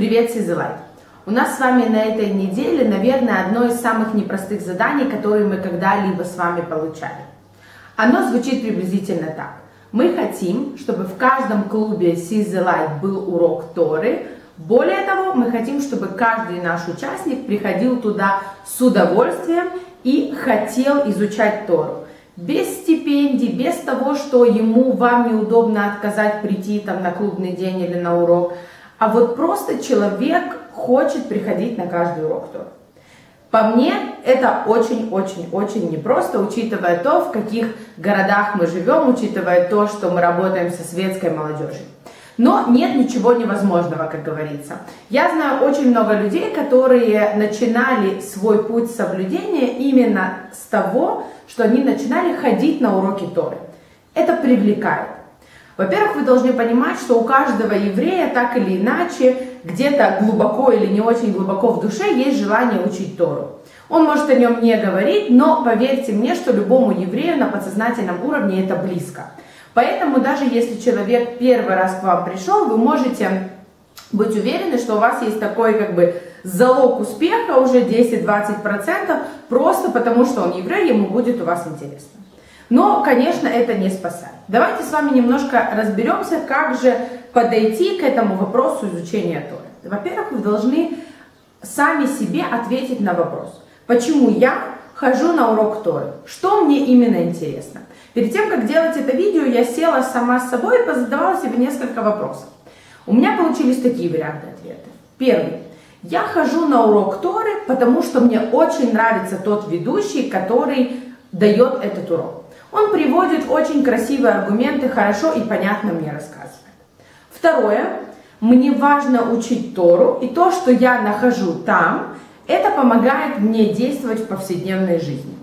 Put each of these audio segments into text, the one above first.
Привет, Сизелайт! У нас с вами на этой неделе, наверное, одно из самых непростых заданий, которые мы когда-либо с вами получали. Оно звучит приблизительно так. Мы хотим, чтобы в каждом клубе Сизелайт был урок Торы. Более того, мы хотим, чтобы каждый наш участник приходил туда с удовольствием и хотел изучать Тору. Без стипендий, без того, что вам неудобно отказать прийти на клубный день или на урок. А вот просто человек хочет приходить на каждый урок Торы. По мне, это очень-очень-очень непросто, учитывая то, в каких городах мы живем, учитывая то, что мы работаем со светской молодежью. Но нет ничего невозможного, как говорится. Я знаю очень много людей, которые начинали свой путь соблюдения именно с того, что они начинали ходить на уроки Торы. Это привлекает. Во-первых, вы должны понимать, что у каждого еврея так или иначе, где-то глубоко или не очень глубоко в душе есть желание учить Тору. Он может о нем не говорить, но поверьте мне, что любому еврею на подсознательном уровне это близко. Поэтому даже если человек первый раз к вам пришел, вы можете быть уверены, что у вас есть такой залог успеха уже 10-20%, просто потому что он еврей, ему будет у вас интересно. Но, конечно, это не спасает. Давайте с вами немножко разберемся, как же подойти к этому вопросу изучения Торы. Во-первых, вы должны сами себе ответить на вопрос, почему я хожу на урок Торы, что мне именно интересно. Перед тем, как делать это видео, я села сама с собой и позадавала себе несколько вопросов. У меня получились такие варианты ответа. Первый. Я хожу на урок Торы, потому что мне очень нравится тот ведущий, который дает этот урок. Он приводит очень красивые аргументы, хорошо и понятно мне рассказывает. Второе. Мне важно учить Тору, и то, что я нахожу там, это помогает мне действовать в повседневной жизни.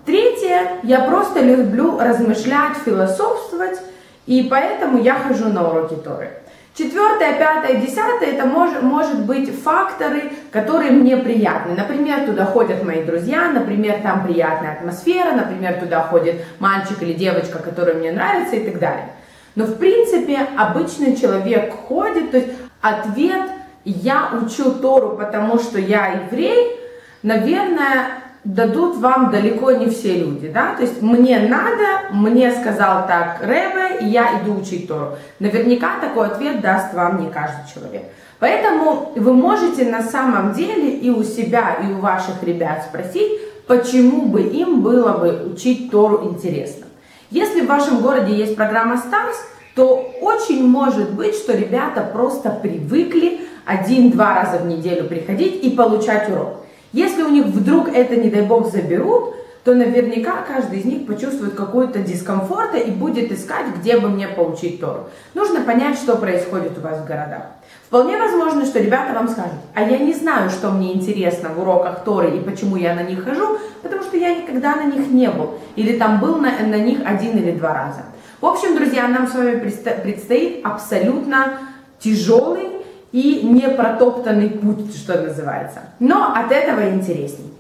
Третье. Я просто люблю размышлять, философствовать, и поэтому я хожу на уроки Торы. Четвертое, пятое, десятое, это может быть факторы, которые мне приятны. Например, туда ходят мои друзья, например, там приятная атмосфера, например, туда ходит мальчик или девочка, который мне нравится и так далее. Но в принципе обычный человек ходит, то есть ответ «я учу Тору, потому что я еврей», наверное, дадут вам далеко не все люди, да, то есть мне надо, мне сказал так Ребе, и я иду учить Тору. Наверняка такой ответ даст вам не каждый человек. Поэтому вы можете на самом деле и у себя, и у ваших ребят спросить, почему бы им было бы учить Тору интересно. Если в вашем городе есть программа Stars, то очень может быть, что ребята просто привыкли 1-2 раза в неделю приходить и получать урок. Если у них вдруг это, не дай бог, заберут, то наверняка каждый из них почувствует какой-то дискомфорт и будет искать, где бы мне поучить Тору. Нужно понять, что происходит у вас в городах. Вполне возможно, что ребята вам скажут, а я не знаю, что мне интересно в уроках Торы и почему я на них хожу, потому что я никогда на них не был, или там был на них 1 или 2 раза. В общем, друзья, нам с вами предстоит абсолютно тяжелый и не протоптанный путь, что называется. Но от этого интересней.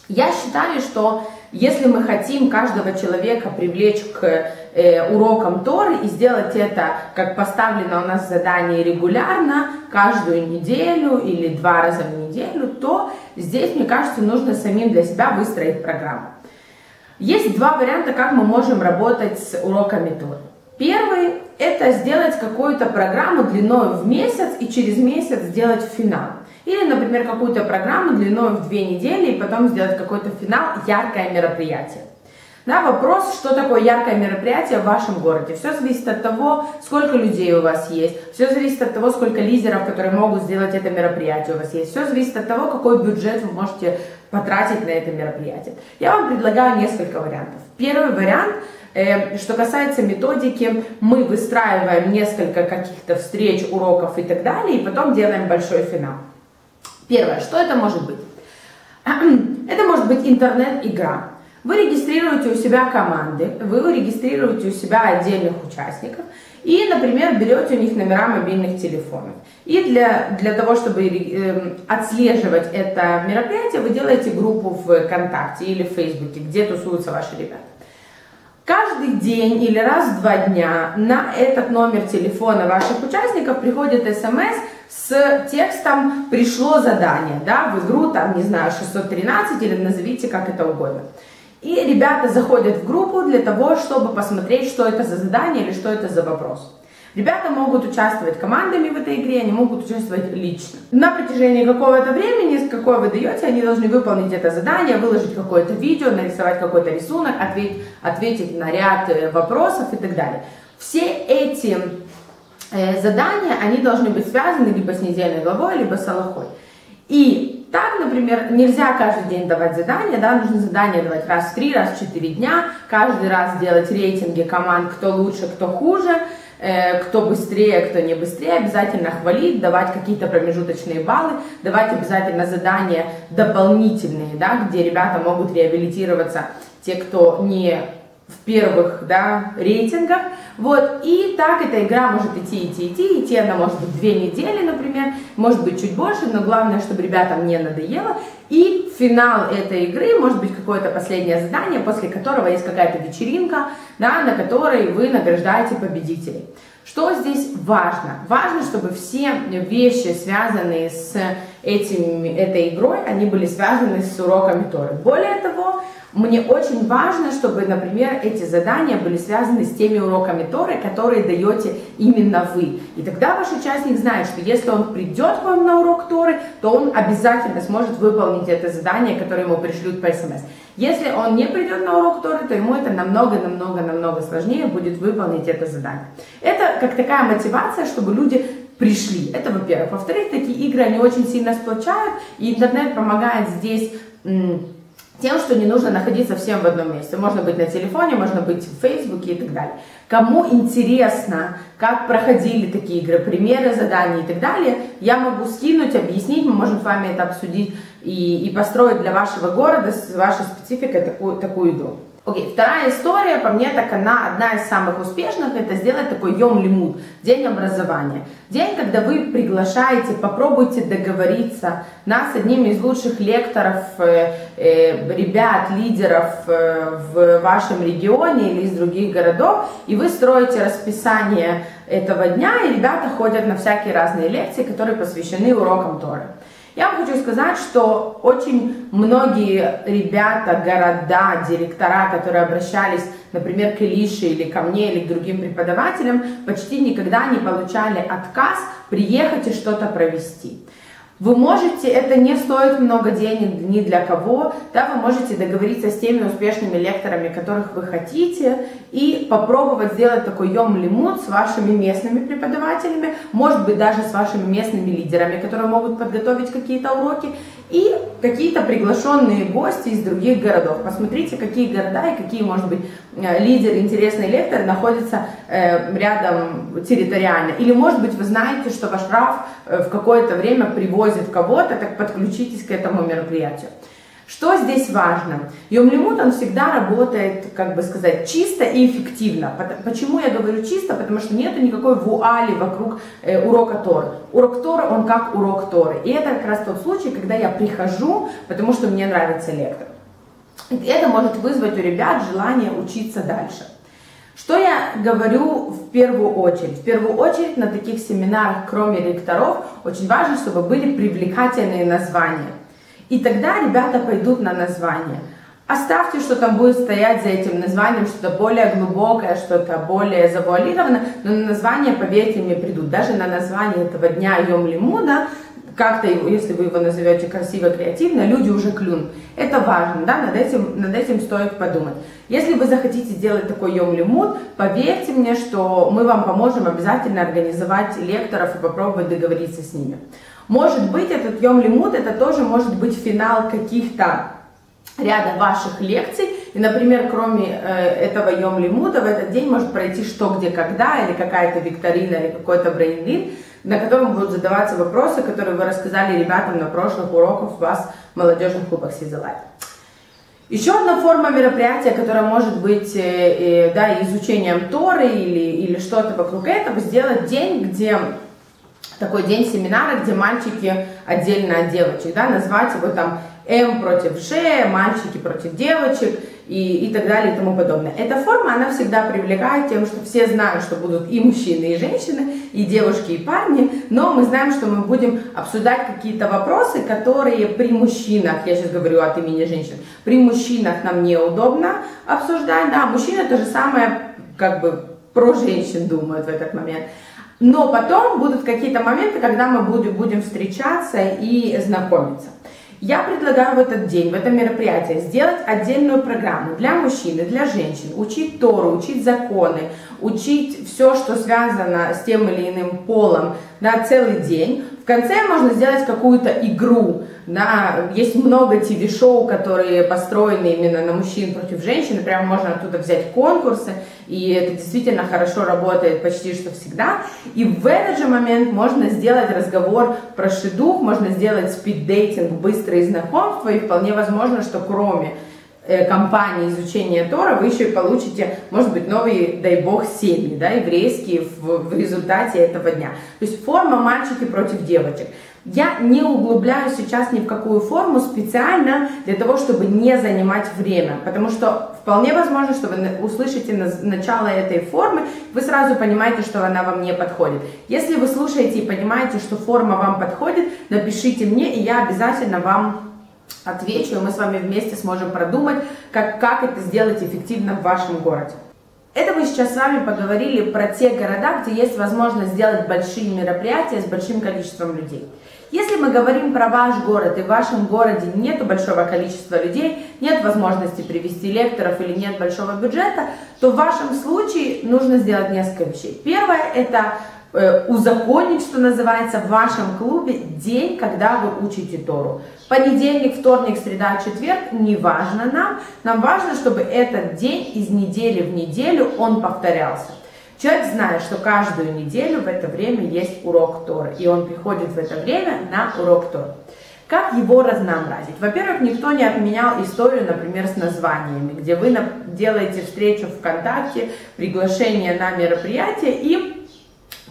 Я считаю, что если мы хотим каждого человека привлечь к урокам Торы и сделать это, как поставлено у нас задание, регулярно, каждую неделю или 2 раза в неделю, то здесь, мне кажется, нужно самим для себя выстроить программу. Есть 2 варианта, как мы можем работать с уроками Торы. Первый – это сделать какую-то программу длиной в месяц и через месяц сделать финал. Или, например, какую-то программу длиной в 2 недели и потом сделать какой-то финал, яркое мероприятие. Да, вопрос, что такое яркое мероприятие в вашем городе. Все зависит от того, сколько людей у вас есть. Все зависит от того, сколько лидеров, которые могут сделать это мероприятие у вас есть. Все зависит от того, какой бюджет вы можете потратить на это мероприятие. Я вам предлагаю несколько вариантов. Первый вариант – что касается методики, мы выстраиваем несколько каких-то встреч, уроков и так далее, и потом делаем большой финал. Первое, что это может быть? Это может быть интернет-игра. Вы регистрируете у себя команды, вы регистрируете у себя отдельных участников и, например, берете у них номера мобильных телефонов. И для того, чтобы отслеживать это мероприятие, вы делаете группу в ВКонтакте или в Фейсбуке, где тусуются ваши ребята. Каждый день или раз в 2 дня на этот номер телефона ваших участников приходит смс с текстом «пришло задание», да, в игру, там, не знаю, 613 или назовите как это угодно. И ребята заходят в группу для того, чтобы посмотреть, что это за задание или что это за вопрос. Ребята могут участвовать командами в этой игре, они могут участвовать лично. На протяжении какого-то времени, какое вы даете, они должны выполнить это задание, выложить какое-то видео, нарисовать какой-то рисунок, ответить на ряд вопросов и так далее. Все эти задания, они должны быть связаны либо с недельной главой, либо с алахой. И так, например, нельзя каждый день давать задания, да, нужно задания давать раз в 3, раз в 4 дня, каждый раз делать рейтинги команд, кто лучше, кто хуже, кто быстрее, кто не быстрее, обязательно хвалить, давать какие-то промежуточные баллы, давать обязательно задания дополнительные, да, где ребята могут реабилитироваться, те, кто не в первых, да, рейтингах. Вот, и так эта игра может идти, она может быть 2 недели, например, может быть чуть больше, но главное, чтобы ребятам не надоело. И финал этой игры может быть какое-то последнее задание, после которого есть какая-то вечеринка, да, на которой вы награждаете победителей. Что здесь важно? Важно, чтобы все вещи, связанные с этой игрой, они были связаны с уроками Торы. Более того, мне очень важно, чтобы, например, эти задания были связаны с теми уроками Торы, которые даете именно вы. И тогда ваш участник знает, что если он придет к вам на урок Торы, то он обязательно сможет выполнить это задание, которое ему пришлют по СМС. Если он не придет на урок Торы, то ему это намного сложнее будет выполнить это задание. Это как такая мотивация, чтобы люди пришли. Это во-первых. Во-вторых, такие игры, они очень сильно сплочают, и интернет помогает здесь тем, что не нужно находиться всем в одном месте. Можно быть на телефоне, можно быть в Фейсбуке и так далее. Кому интересно, как проходили такие игры, примеры заданий и так далее, я могу скинуть, объяснить, мы можем с вами это обсудить и построить для вашего города с вашей спецификой такую игру. Окей, вторая история, по мне, так она одна из самых успешных, это сделать такой Йом Лимуд, день образования. День, когда вы приглашаете, попробуйте договориться с одним из лучших лекторов, ребят, лидеров в вашем регионе или из других городов, и вы строите расписание этого дня, и ребята ходят на всякие разные лекции, которые посвящены урокам Торы. Я вам хочу сказать, что очень многие ребята, города, директора, которые обращались, например, к Илише или ко мне, или к другим преподавателям, почти никогда не получали отказ приехать и что-то провести. Вы можете, это не стоит много денег ни для кого, да, вы можете договориться с теми успешными лекторами, которых вы хотите, и попробовать сделать такой Йом Лимуд с вашими местными преподавателями, может быть даже с вашими местными лидерами, которые могут подготовить какие-то уроки, и какие-то приглашенные гости из других городов. Посмотрите, какие города и какие, может быть, лидеры, интересные лекторы находятся рядом территориально. Или, может быть, вы знаете, что ваш рав в какое-то время привозит кого-то, так подключитесь к этому мероприятию. Что здесь важно? Йом Лимуд, он всегда работает, как бы сказать, чисто и эффективно. Почему я говорю чисто? Потому что нету никакой вуали вокруг урока Торы. Урок Торы, он как урок Торы. И это как раз тот случай, когда я прихожу, потому что мне нравится лектор. И это может вызвать у ребят желание учиться дальше. Что я говорю в первую очередь? В первую очередь на таких семинарах, кроме лекторов, очень важно, чтобы были привлекательные названия. И тогда ребята пойдут на название. Оставьте, что там будет стоять за этим названием, что-то более глубокое, что-то более завуалированное, но на название, поверьте мне, придут. Даже на название этого дня Йом Лимуда, как-то, если вы его назовете красиво, креативно, люди уже клюнут. Это важно, да, над этим стоит подумать. Если вы захотите сделать такой Йом Лимуд, поверьте мне, что мы вам поможем обязательно организовать лекторов и попробовать договориться с ними. Может быть, этот Йом Лимуд, это тоже может быть финал каких-то ряда ваших лекций. И, например, кроме этого Йом Лимуда, в этот день может пройти что, где, когда, или какая-то викторина, или какой-то брейн-лин, на котором будут задаваться вопросы, которые вы рассказали ребятам на прошлых уроках у вас в молодежных клубах Сизелайт. Еще одна форма мероприятия, которая может быть да, изучением Торы или что-то вокруг этого, сделать день, где такой день семинара, где мальчики отдельно от девочек, да, назвать его там М против Ж, мальчики против девочек и так далее и тому подобное. Эта форма, она всегда привлекает тем, что все знают, что будут и мужчины, и женщины, и девушки, и парни, но мы знаем, что мы будем обсуждать какие-то вопросы, которые при мужчинах, я сейчас говорю от имени женщин, при мужчинах нам неудобно обсуждать, да, мужчины то же самое, как бы, про женщин думают в этот момент. Но потом будут какие-то моменты, когда мы будем встречаться и знакомиться. Я предлагаю в этот день, в это мероприятие сделать отдельную программу для мужчин и для женщин, учить Тору, учить законы, учить все, что связано с тем или иным полом, да, целый день. В конце можно сделать какую-то игру. Да, есть много ТВ-шоу, которые построены именно на мужчин против женщин, прямо можно оттуда взять конкурсы, и это действительно хорошо работает почти что всегда. И в этот же момент можно сделать разговор про шидух, можно сделать спид-дейтинг, быстрые знакомства, и вполне возможно, что кроме компании изучения Тора вы еще и получите, может быть, новые, дай бог, семьи, да, еврейские в результате этого дня. То есть форма мальчики против девочек. Я не углубляюсь сейчас ни в какую форму специально для того, чтобы не занимать время, потому что вполне возможно, что вы услышите начало этой формы, вы сразу понимаете, что она вам не подходит. Если вы слушаете и понимаете, что форма вам подходит, напишите мне, и я обязательно вам отвечу, и мы с вами вместе сможем продумать, как это сделать эффективно в вашем городе. Это мы сейчас с вами поговорили про те города, где есть возможность сделать большие мероприятия с большим количеством людей. Если мы говорим про ваш город, и в вашем городе нет большого количества людей, нет возможности привести лекторов или нет большого бюджета, то в вашем случае нужно сделать несколько вещей. Первое – это узаконить, что называется, в вашем клубе день, когда вы учите Тору. Понедельник, вторник, среда, четверг, не важно нам важно, чтобы этот день из недели в неделю он повторялся. Человек знает, что каждую неделю в это время есть урок Торы, и он приходит в это время на урок Торы. Как его разнообразить? Во-первых, никто не отменял историю, например, с названиями, где вы делаете встречу ВКонтакте, приглашение на мероприятие, и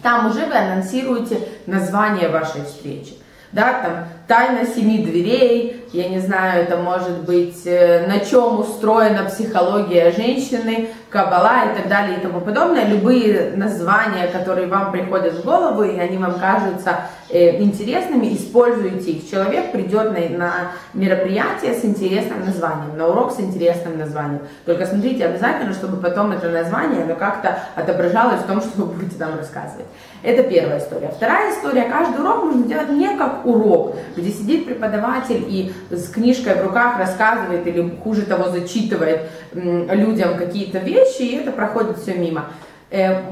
там уже вы анонсируете название вашей встречи. Да, там тайна 7 дверей, я не знаю, это может быть на чем устроена психология женщины, каббала и так далее и тому подобное. Любые названия, которые вам приходят в голову и они вам кажутся интересными, используйте их. Человек придет на мероприятие с интересным названием, на урок с интересным названием. Только смотрите обязательно, чтобы потом это название как-то отображалось в том, что вы будете там рассказывать. Это первая история. Вторая история. Каждый урок нужно делать не как урок, где сидит преподаватель и с книжкой в руках рассказывает или, хуже того, зачитывает людям какие-то вещи, и это проходит все мимо.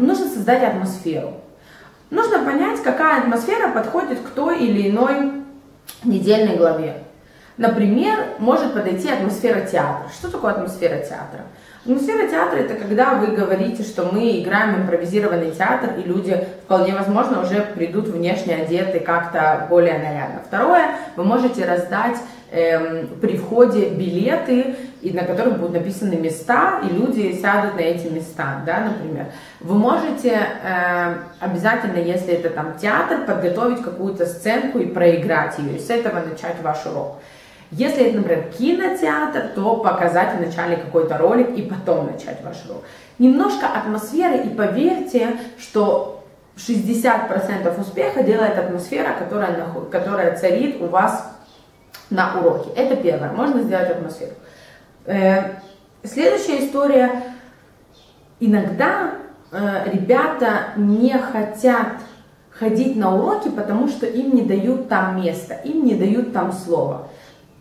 Нужно создать атмосферу. Нужно понять, какая атмосфера подходит к той или иной недельной главе. Например, может подойти атмосфера театра. Что такое атмосфера театра? Атмосфера театра – это когда вы говорите, что мы играем импровизированный театр, и люди, вполне возможно, уже придут внешне одеты как-то более нарядно. Второе, вы можете раздать при входе билеты, на которых будут написаны места, и люди сядут на эти места, да, например. Вы можете обязательно, если это там театр, подготовить какую-то сценку и проиграть ее, и с этого начать ваш урок. Если это, например, кинотеатр, то показать вначале какой-то ролик и потом начать ваш урок. Немножко атмосферы, и поверьте, что 60% успеха делает атмосфера, которая царит у вас на уроке. Это первое, можно сделать атмосферу. Следующая история. Иногда ребята не хотят ходить на уроки, потому что им не дают там места, им не дают там слова.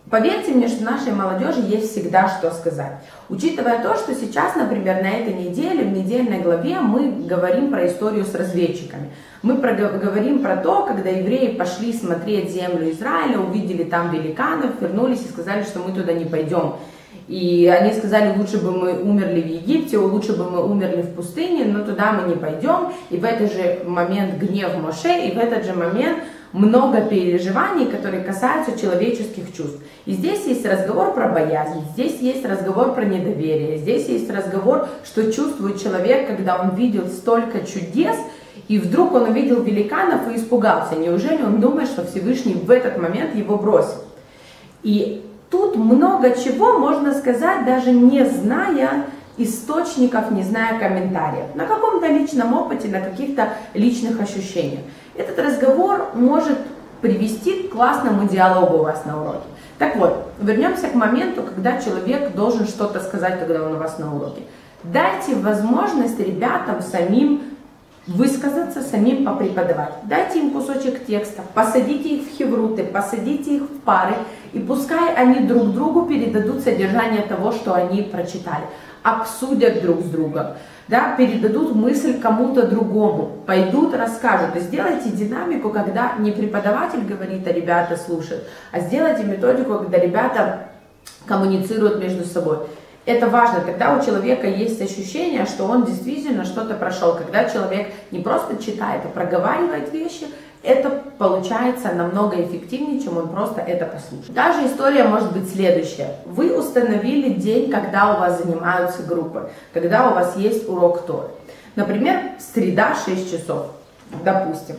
Поверьте мне, что нашей молодежи есть всегда что сказать. Учитывая то, что сейчас, например, на этой неделе, в недельной главе, мы говорим про историю с разведчиками. Мы говорим про то, когда евреи пошли смотреть землю Израиля, увидели там великанов, вернулись и сказали, что мы туда не пойдем. И они сказали, лучше бы мы умерли в Египте, лучше бы мы умерли в пустыне, но туда мы не пойдем. И в этот же момент гнев Моше, и в этот же момент много переживаний, которые касаются человеческих чувств. И здесь есть разговор про боязнь, здесь есть разговор про недоверие, здесь есть разговор, что чувствует человек, когда он видел столько чудес, и вдруг он увидел великанов и испугался. Неужели он думает, что Всевышний в этот момент его бросил? И тут много чего можно сказать, даже не зная источников, не зная комментариев, на каком-то личном опыте, на каких-то личных ощущениях. Этот разговор может привести к классному диалогу у вас на уроке. Так вот, вернемся к моменту, когда человек должен что-то сказать, когда он у вас на уроке. Дайте возможность ребятам самим высказаться, самим попреподавать. Дайте им кусочек текста, посадите их в хевруты, посадите их в пары, и пускай они друг другу передадут содержание того, что они прочитали, обсудят друг с другом, да, передадут мысль кому-то другому, пойдут, расскажут. И сделайте динамику, когда не преподаватель говорит, а ребята слушают, а сделайте методику, когда ребята коммуницируют между собой. Это важно, тогда у человека есть ощущение, что он действительно что-то прошел. Когда человек не просто читает, а проговаривает вещи, это получается намного эффективнее, чем он просто это послушает. Та же история может быть следующая. Вы установили день, когда у вас занимаются группы, когда у вас есть урок Торы. Например, среда 6 часов, допустим.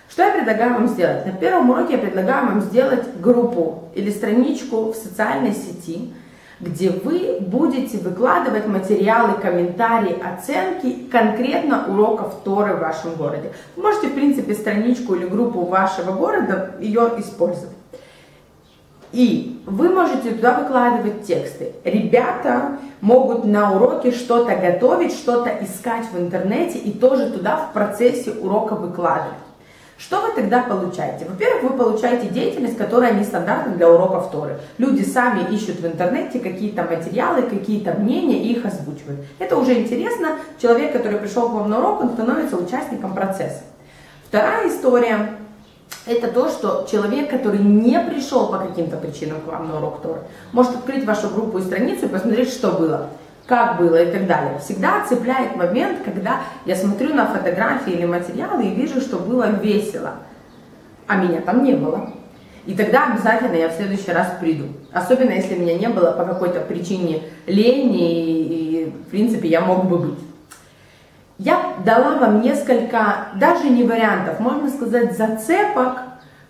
Что я предлагаю вам сделать? На первом уроке я предлагаю вам сделать группу или страничку в социальной сети, где вы будете выкладывать материалы, комментарии, оценки конкретно уроков Торы в вашем городе. Вы можете, в принципе, страничку или группу вашего города ее использовать. И вы можете туда выкладывать тексты. Ребята могут на уроке что-то готовить, что-то искать в интернете и тоже туда в процессе урока выкладывать. Что вы тогда получаете? Во-первых, вы получаете деятельность, которая нестандартна для уроков Торы. Люди сами ищут в интернете какие-то материалы, какие-то мнения и их озвучивают. Это уже интересно. Человек, который пришел к вам на урок, он становится участником процесса. Вторая история – это то, что человек, который не пришел по каким-то причинам к вам на урок Торы, может открыть вашу группу и страницу и посмотреть, что было, как было и так далее. Всегда цепляет момент, когда я смотрю на фотографии или материалы и вижу, что было весело, а меня там не было. И тогда обязательно я в следующий раз приду. Особенно, если меня не было по какой-то причине лени, и в принципе я мог бы быть. Я дала вам несколько, даже не вариантов, можно сказать, зацепок,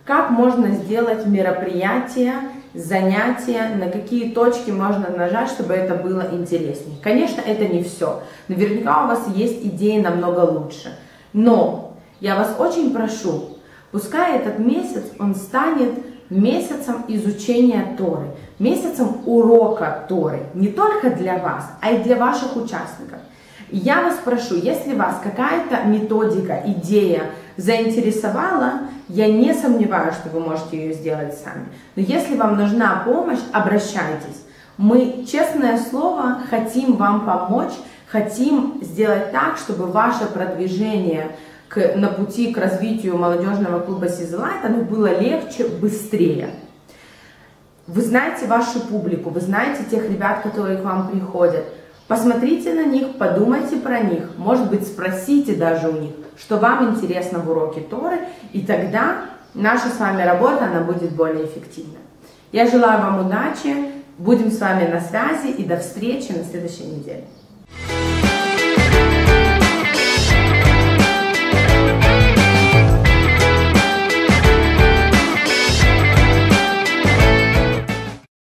как можно сделать мероприятие, занятия, на какие точки можно нажать, чтобы это было интереснее. Конечно, это не все. Наверняка у вас есть идеи намного лучше. Но я вас очень прошу, пускай этот месяц, он станет месяцем изучения Торы, месяцем урока Торы. Не только для вас, а и для ваших участников. Я вас прошу, если вас какая-то методика, идея заинтересовала, я не сомневаюсь, что вы можете ее сделать сами. Но если вам нужна помощь, обращайтесь. Мы, честное слово, хотим вам помочь, хотим сделать так, чтобы ваше продвижение на пути к развитию молодежного клуба Сизелайт, оно было легче, быстрее. Вы знаете вашу публику, вы знаете тех ребят, которые к вам приходят. Посмотрите на них, подумайте про них, может быть, спросите даже у них, что вам интересно в уроке Торы, и тогда наша с вами работа, она будет более эффективна. Я желаю вам удачи, будем с вами на связи и до встречи на следующей неделе.